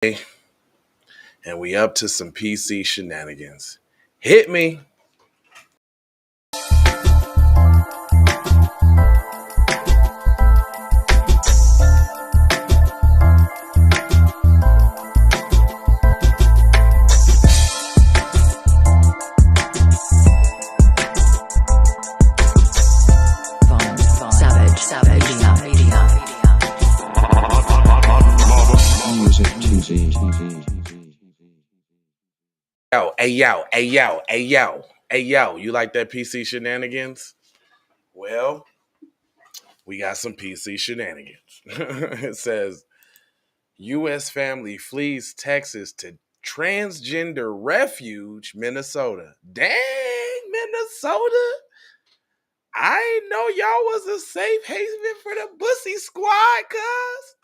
And we up to some PC shenanigans. Hit me. Yo, hey yo, hey yo, hey yo, hey yo. You like that PC shenanigans? Well, we got some PC shenanigans. It says U.S. family flees Texas to Transgender Refuge, Minnesota. Dang, Minnesota. I ain't know y'all was a safe haven for the Bussy Squad, cuz.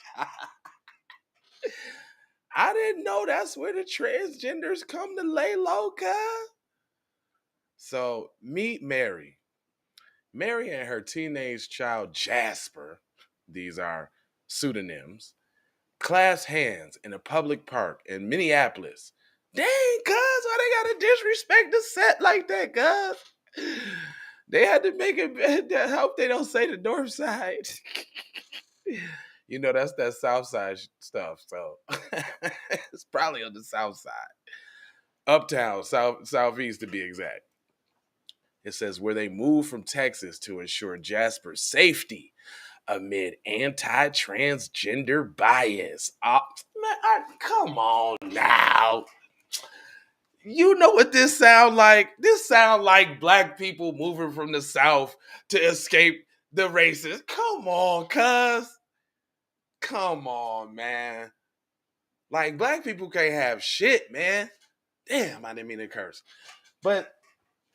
I didn't know that's where the transgenders come to lay low, cuz. So, meet Mary. Mary and her teenage child, Jasper, these are pseudonyms, clasped hands in a public park in Minneapolis. Dang, cuz, why they gotta disrespect the set like that, cuz? They had to make it. I hope they don't say the north side. You know, that's that south side stuff. So it's probably on the south side. Uptown, southeast to be exact. It says where they moved from Texas to ensure Jasper's safety amid anti-transgender bias. Come on now. You know what this sound like? This sound like black people moving from the South to escape the racists. Come on, cuz. Come on, man. Like, black people can't have shit, man. Damn, I didn't mean to curse. But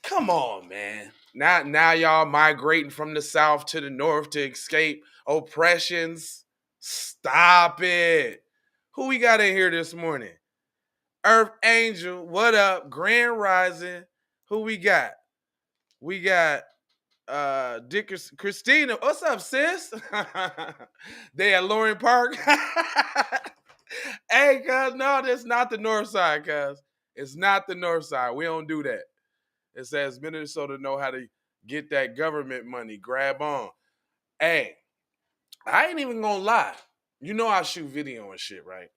come on, man. Now y'all migrating from the South to the North to escape oppressions. Stop it. Who we got in here this morning? Earth Angel, what up? Grand Rising. Who we got? We got Christina. What's up, sis? They at Loring Park. Hey, cuz, no, that's not the north side, cuz. It's not the north side. We don't do that. It says Minnesota know how to get that government money. Grab on. Hey, I ain't even gonna lie. You know I shoot video and shit, right?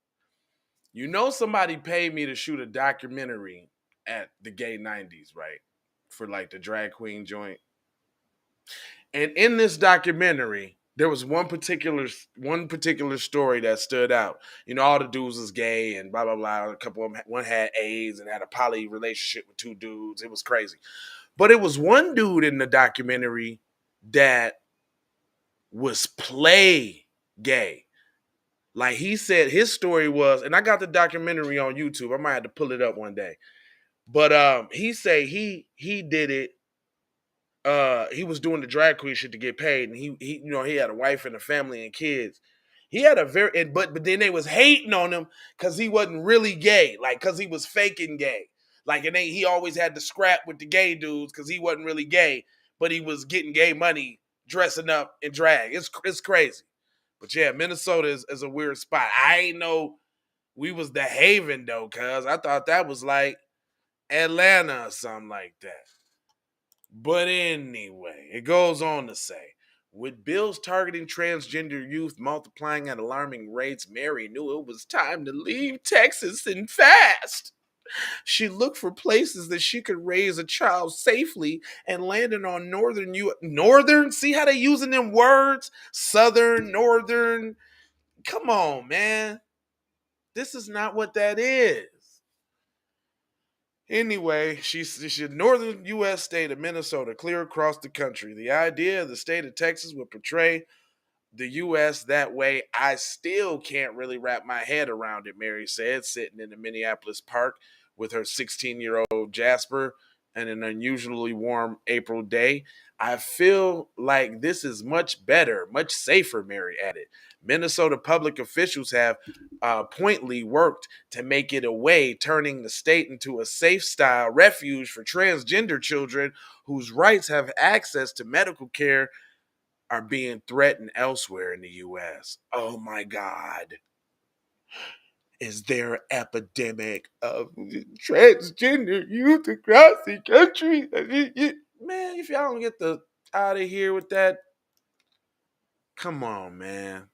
You know somebody paid me to shoot a documentary at the gay 90s, right? For like the drag queen joint. And in this documentary, there was one particular story that stood out. You know, all the dudes was gay and blah blah blah. A couple of them, one had AIDS and had a poly relationship with two dudes. It was crazy. But it was one dude in the documentary that was play gay. Like he said, his story was, and I got the documentary on YouTube. I might have to pull it up one day. But he say he did it. He was doing the drag queen shit to get paid, and he you know he had a wife and a family and kids. He had a very but then they was hating on him because he wasn't really gay, like because he was faking gay. Like and he always had to scrap with the gay dudes because he wasn't really gay, but he was getting gay money dressing up in drag. It's crazy. But yeah, Minnesota is a weird spot. I ain't know we was the haven though, cuz I thought that was like Atlanta or something like that. But anyway, it goes on to say, with bills targeting transgender youth multiplying at alarming rates, Mary knew it was time to leave Texas and fast. She looked for places that she could raise a child safely and landed on northern, see how they using them words? Southern, northern. Come on, man. This is not what that is. Anyway, she's northern U.S. state of Minnesota, clear across the country. The idea of the state of Texas would portray the U.S. that way. I still can't really wrap my head around it, Mary said, sitting in the Minneapolis park with her 16-year-old Jasper and an unusually warm April day. I feel like this is much better, much safer, Mary added. Minnesota public officials have pointedly worked to make it a way, turning the state into a safe-style refuge for transgender children whose rights have access to medical care are being threatened elsewhere in the U.S. Oh my God. is there an epidemic of transgender youth across the country? Man, if y'all don't get the out of here with that, come on, man.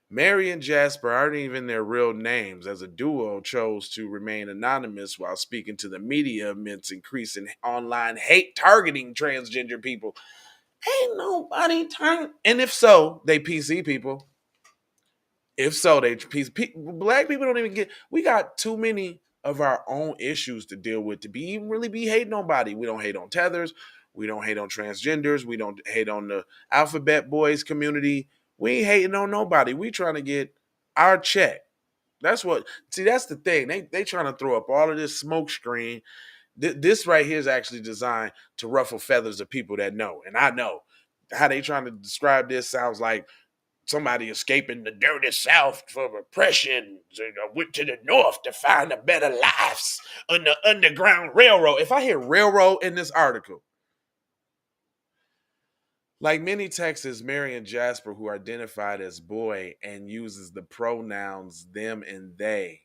Mary and Jasper aren't even their real names, as a duo chose to remain anonymous while speaking to the media amidst increasing online hate targeting transgender people. Ain't nobody turn. And if so, they PC people. If so, they black people don't even get. We got too many of our own issues to deal with to be even really be hating nobody. We don't hate on tethers. We don't hate on transgenders. We don't hate on the alphabet boys community. We ain't hating on nobody. We trying to get our check. That's what. See, that's the thing. They trying to throw up all of this smoke screen. This right here is actually designed to ruffle feathers of people that know, and I know how they trying to describe this sounds like somebody escaping the dirty South from oppression, went to the North to find a better lives on the Underground Railroad. If I hear railroad in this article, like many Texans, Mary and Jasper, who identified as boy and uses the pronouns them and they,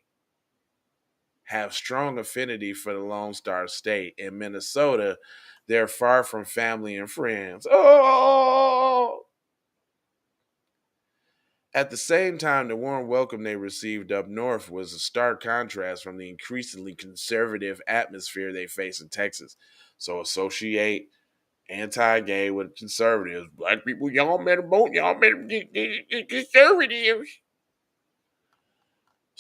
have strong affinity for the Lone Star State. In Minnesota, they're far from family and friends. Oh! At the same time, the warm welcome they received up north was a stark contrast from the increasingly conservative atmosphere they face in Texas. So associate anti-gay with conservatives. Black people, y'all better vote. Y'all better get conservatives.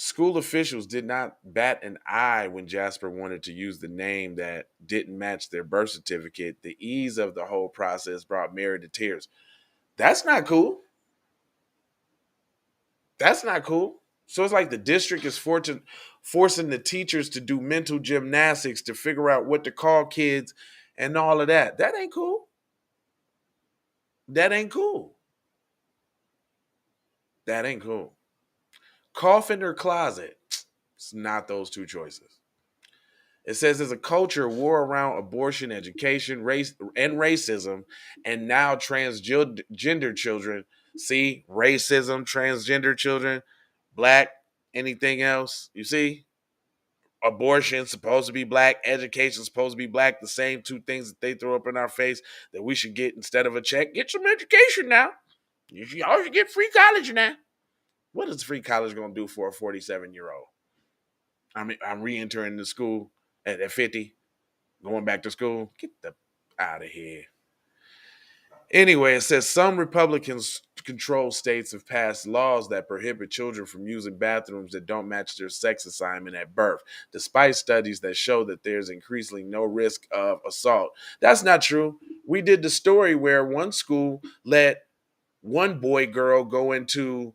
School officials did not bat an eye when Jasper wanted to use the name that didn't match their birth certificate. The ease of the whole process brought Mary to tears. That's not cool. That's not cool. So it's like the district is forcing the teachers to do mental gymnastics to figure out what to call kids and all of that. That ain't cool. That ain't cool. That ain't cool. Coffin or closet. It's not those two choices. It says there's a culture war around abortion, education, race, and racism, and now transgender children. See, racism, transgender children, black, anything else. You see, abortion supposed to be black, education supposed to be black. The same two things that they throw up in our face that we should get instead of a check. Get some education now. Y'all should get free college now. What is free college going to do for a 47-year-old? I'm re-entering the school at 50, going back to school. Get the out of here. Anyway, it says some Republicans control states have passed laws that prohibit children from using bathrooms that don't match their sex assignment at birth, despite studies that show that there's increasingly no risk of assault. That's not true. We did the story where one school let one boy girl go into,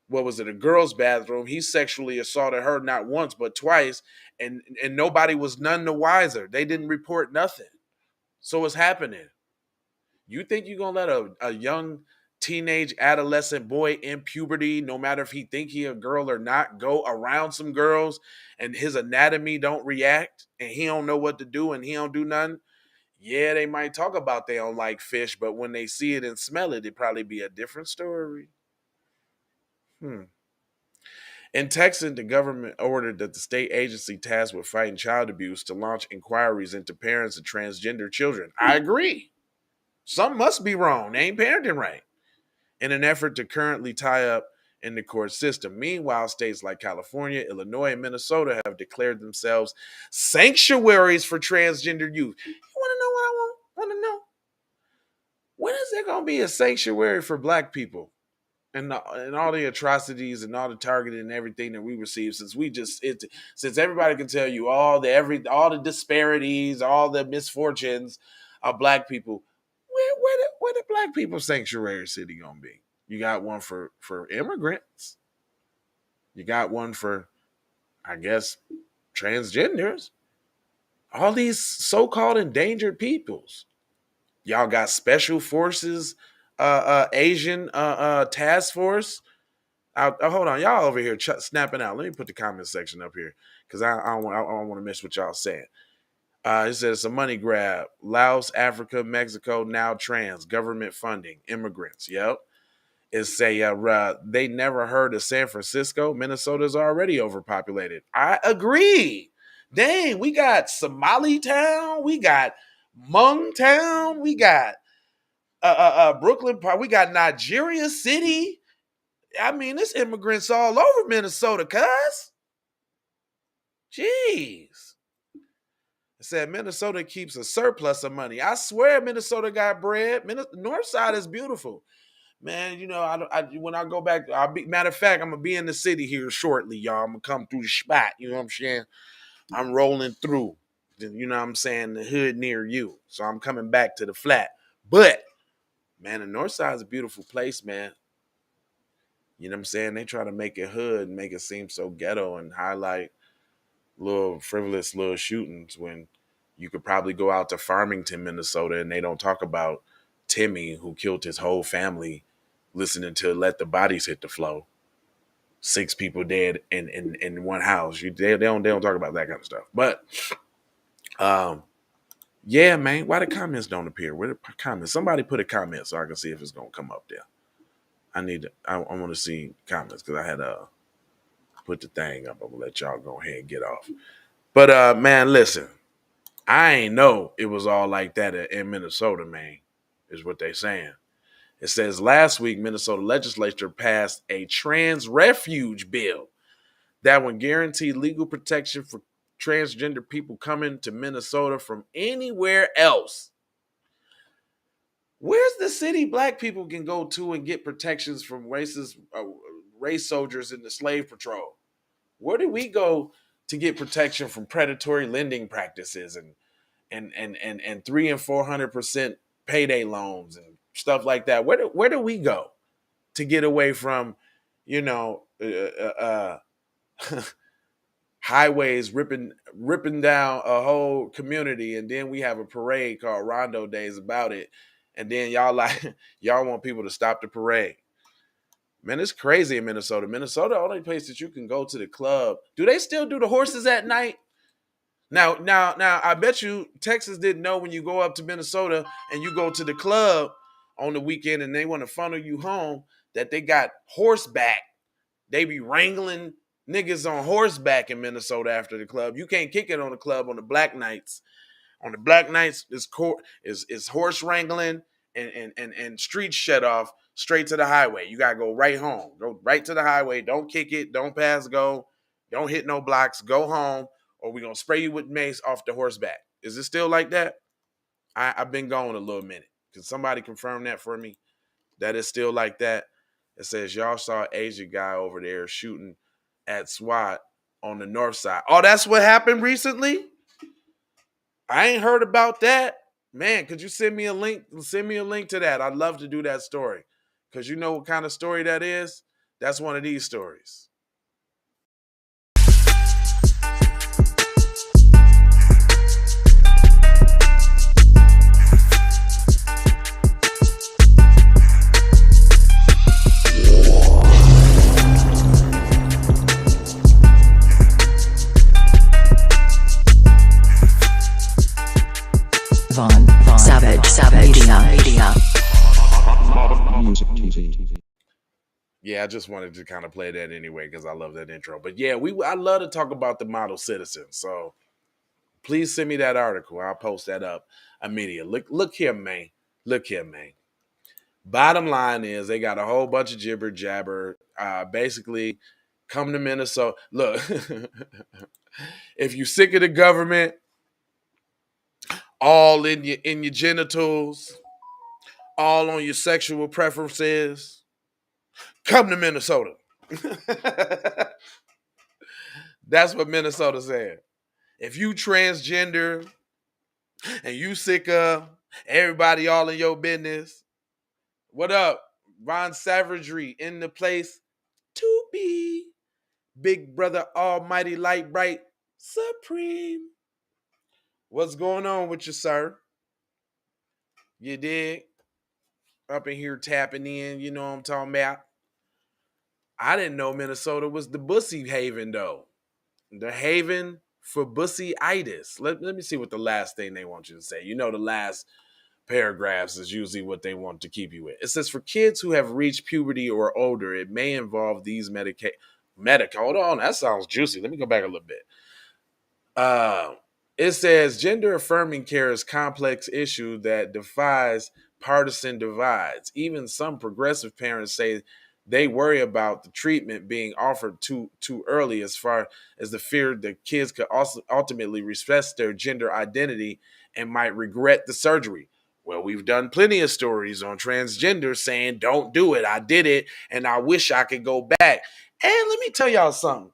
what was it, a girl's bathroom. He sexually assaulted her not once but twice, and nobody was none the wiser. They didn't report nothing. So it's happening. You think you're gonna let a young teenage adolescent boy in puberty, no matter if he think he a girl or not, go around some girls and his anatomy don't react and he don't know what to do and he don't do nothing? Yeah, they might talk about they don't like fish, but when they see it and smell it, it'd probably be a different story. In Texas, the government ordered that the state agency tasked with fighting child abuse to launch inquiries into parents of transgender children. I agree. Something must be wrong. They ain't parenting right. In an effort to currently tie up in the court system. Meanwhile, states like California, Illinois, and Minnesota have declared themselves sanctuaries for transgender youth. You want to know what I want to know? When is there going to be a sanctuary for black people? And all the atrocities and all the targeting and everything that we receive, since everybody can tell you all the disparities, all the misfortunes of black people, where the black people sanctuary city gonna be? You got one for immigrants. You got one for, I guess, transgenders. All these so-called endangered peoples. Y'all got special forces, Asian task force. Hold on, y'all over here snapping out. Let me put the comment section up here because I don't want to miss what y'all saying. It says it's a money grab. Laos, Africa, Mexico, now trans. Government funding. Immigrants. Yep. Is say they never heard of San Francisco. Minnesota's already overpopulated. I agree. Dang, we got Somali Town, we got Hmong Town, we got Brooklyn Park, we got Nigeria City. I mean, there's immigrants all over Minnesota, cuz. Jeez. It said Minnesota keeps a surplus of money. I swear Minnesota got bread. North Side is beautiful. Man, you know, when I go back, matter of fact, I'm gonna be in the city here shortly, y'all. I'm gonna come through the spot, you know what I'm saying? I'm rolling through, you know what I'm saying, the hood near you. So I'm coming back to the flat. But man, the North Side is a beautiful place, man. You know what I'm saying? They try to make it hood and make it seem so ghetto and highlight little frivolous little shootings when you could probably go out to Farmington, Minnesota, and they don't talk about Timmy who killed his whole family listening to Let the Bodies Hit the Flow. 6 people dead in one house. They don't talk about that kind of stuff. But yeah, man, why the comments don't appear? Where the comments? Somebody put a comment so I can see if it's gonna come up there. I want to see comments because I had put the thing up. I'm gonna let y'all go ahead and get off. But man, listen, I ain't know it was all like that in Minnesota, man, is what they saying. It says last week, Minnesota legislature passed a trans refuge bill that would guarantee legal protection for transgender people coming to Minnesota from anywhere else. Where's the city black people can go to and get protections from racist race soldiers in the slave patrol? Where do we go to get protection from predatory lending practices and 300% and 400% payday loans and stuff like that? Where do we go to get away from, you know, highways ripping down a whole community, and then we have a parade called Rondo Days about it, and then y'all want people to stop the parade? Man, it's crazy in Minnesota. Minnesota, the only place that you can go to the club. Do they still do the horses at night? Now, I bet you Texas didn't know when you go up to Minnesota and you go to the club on the weekend and they want to funnel you home that they got horseback. They be wrangling niggas on horseback in Minnesota after the club. You can't kick it on the club on the black nights. On the black nights, is horse wrangling and street shut off straight to the highway. You gotta go right home. Go right to the highway. Don't kick it. Don't pass go. Don't hit no blocks. Go home, or we're gonna spray you with mace off the horseback. Is it still like that? I've been gone a little minute. Can somebody confirm that for me? That is still like that? It says y'all saw an Asian guy over there shooting at SWAT on the north side. Oh, that's what happened recently? I ain't heard about that. Man, could you send me a link? Send me a link to that. I'd love to do that story. Because you know what kind of story that is? That's one of these stories. Savage Media. Yeah, I just wanted to kind of play that anyway because I love that intro. But yeah, I love to talk about the model citizen. So please send me that article. I'll post that up immediately. Look here, man. Look here, man. Bottom line is they got a whole bunch of jibber jabber. Basically, come to Minnesota. Look, if you're sick of the government, all in your genitals, all on your sexual preferences, come to Minnesota. That's what Minnesota said. If you transgender and you sick of everybody all in your business, what up? Ron Savagery in the place to be. Big brother almighty light bright supreme. What's going on with you, sir? You dig? Up in here tapping in, you know what I'm talking about? I didn't know Minnesota was the bussy haven, though. The haven for bussyitis. Let me see what the last thing they want you to say. You know, the last paragraphs is usually what they want to keep you with. It says for kids who have reached puberty or older, it may involve these hold on, that sounds juicy. Let me go back a little bit. Uh, it says gender affirming care is a complex issue that defies partisan divides. Even some progressive parents say they worry about the treatment being offered too early, as far as the fear that kids could also ultimately repress their gender identity and might regret the surgery. Well, we've done plenty of stories on transgender saying, don't do it. I did it and I wish I could go back. And let me tell y'all something.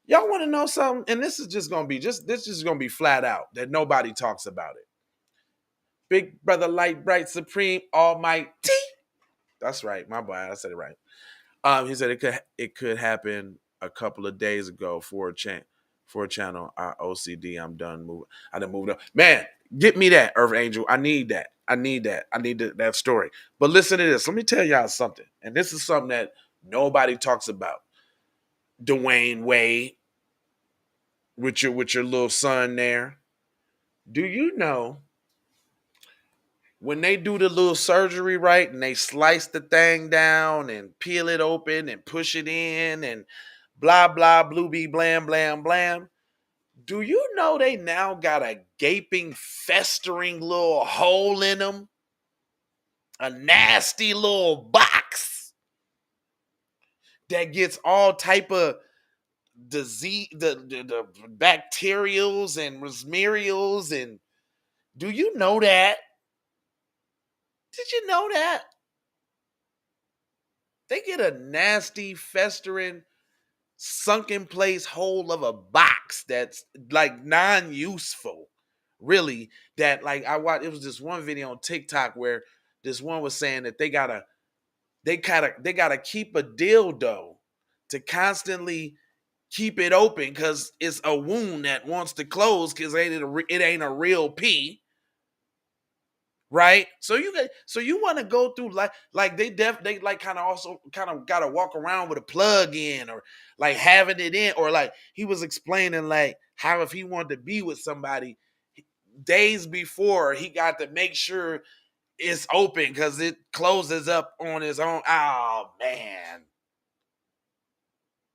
Y'all want to know something? And this is just gonna be flat out that nobody talks about it. Big brother, light, bright, supreme, almighty. That's right, my boy. I said it right. He said it could happen a couple of days ago for a channel. OCD. I'm done moving. I done moved up. Man, get me that Earth Angel. I need that. I need that story. But listen to this. Let me tell y'all something. And this is something that nobody talks about. Dwayne Wade, with your little son there. Do you know when they do the little surgery, right, and they slice the thing down and peel it open and push it in and blah blah blue bee blam blam blam? Do you know they now got a gaping, festering little hole in them? A nasty little box that gets all type of disease, the bacterials and rosmerials, and do you know that? Did you know that? They get a nasty, festering, sunken place hole of a box that's like non-useful, really. That like I watched, it was this one video on TikTok where this one was saying that they gotta keep a dildo to constantly keep it open because it's a wound that wants to close because it ain't a real pee. Right, so you want to go through like they like kind of also kind of got to walk around with a plug in or like having it in, or like he was explaining like how if he wanted to be with somebody days before he got to make sure it's open because it closes up on its own. Oh man,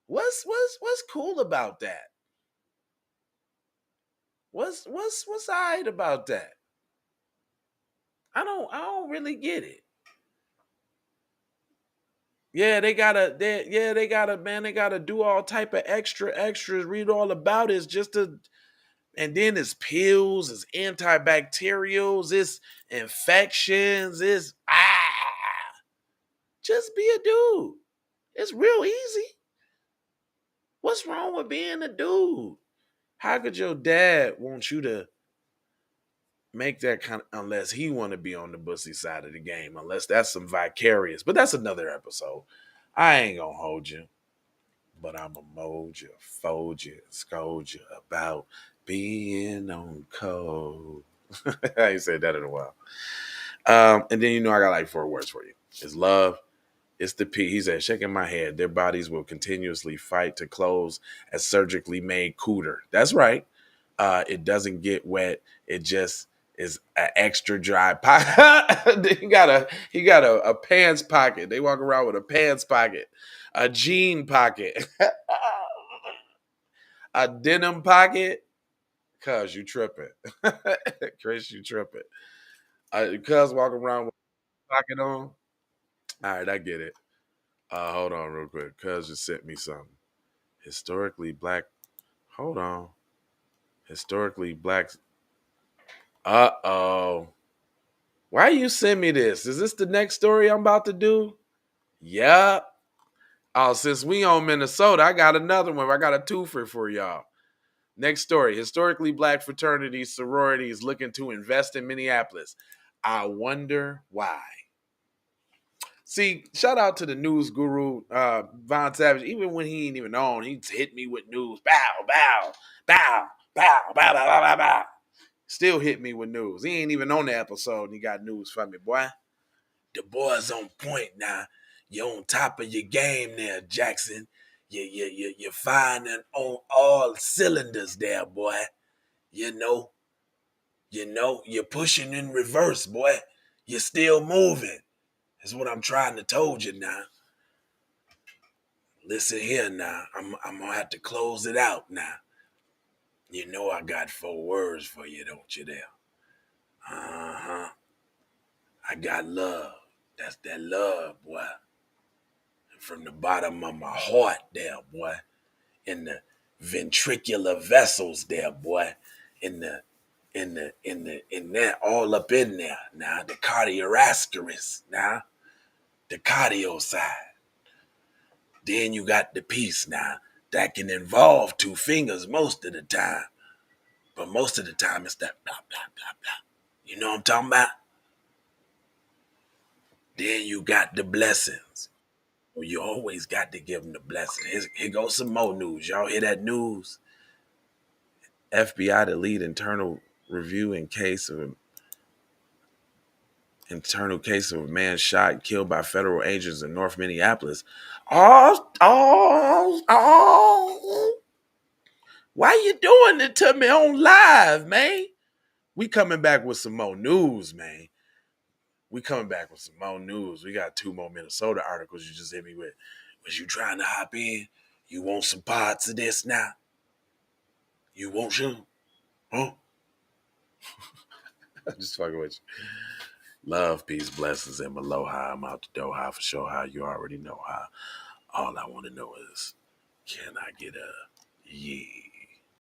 what's cool about that? What's alright about that? I don't really get it. Yeah, they gotta do all type of extras, read all about it just to, and then it's pills, it's antibacterials, it's infections, it's just be a dude. It's real easy. What's wrong with being a dude? How could your dad want you to make that kind of, unless he want to be on the bussy side of the game, unless that's some vicarious, but that's another episode. I ain't gonna hold you. But I'm a mold you, fold you, scold you about being on code. I ain't said that in a while. And then I got like 4 words for you. It's love. It's the P. He said, shaking my head, their bodies will continuously fight to close a surgically made cooter. That's right. It doesn't get wet. It just is an extra dry pocket. he got a pants pocket. They walk around with a pants pocket, a jean pocket, a denim pocket. Cuz you tripping. Chris, you tripping. Cuz walking around with a pocket on. All right, I get it. Hold on real quick. Cuz just sent me something. Historically black. Hold on. Historically black. Uh-oh. Why you send me this? Is this the next story I'm about to do? Yep. Oh, since we on Minnesota, I got another one. I got a twofer for y'all. Next story. Historically black fraternities, sororities looking to invest in Minneapolis. I wonder why. See, shout out to the news guru, Von Savage. Even when he ain't even on, he hit me with news. Bow, bow, bow, bow, bow, bow, bow, bow, bow. Still hit me with news. He ain't even on the episode and he got news for me, boy. The boy's on point now. You're on top of your game there, Jackson. You're firing on all cylinders there, boy. You know, You know, you're pushing in reverse, boy. You're still moving. That's what I'm trying to told you now. Listen here now. I'm gonna have to close it out now. You know I got 4 words for you, don't you there? Uh-huh. I got love. That's that love, boy. From the bottom of my heart there, boy. In the ventricular vessels there, boy. In that, all up in there. Now, the cardiorascaris. Now, the cardio side. Then you got the piece now. That can involve 2 fingers most of the time. But most of the time it's that blah, blah, blah, blah. You know what I'm talking about? Then you got the blessings. Well, you always got to give them the blessing. Here goes some more news. Y'all hear that news? FBI to lead internal review in internal case of a man shot and killed by federal agents in North Minneapolis. Oh. Why you doing it to me on live, man? We coming back with some more news, man. We coming back with some more news. We got 2 more Minnesota articles you just hit me with. Was you trying to hop in? You want some parts of this now? You want some? Huh? I'm just fucking with you. Love, peace, blessings, and aloha. I'm out the door. How for sure. How you already know how. All I want to know is, can I get a yeah?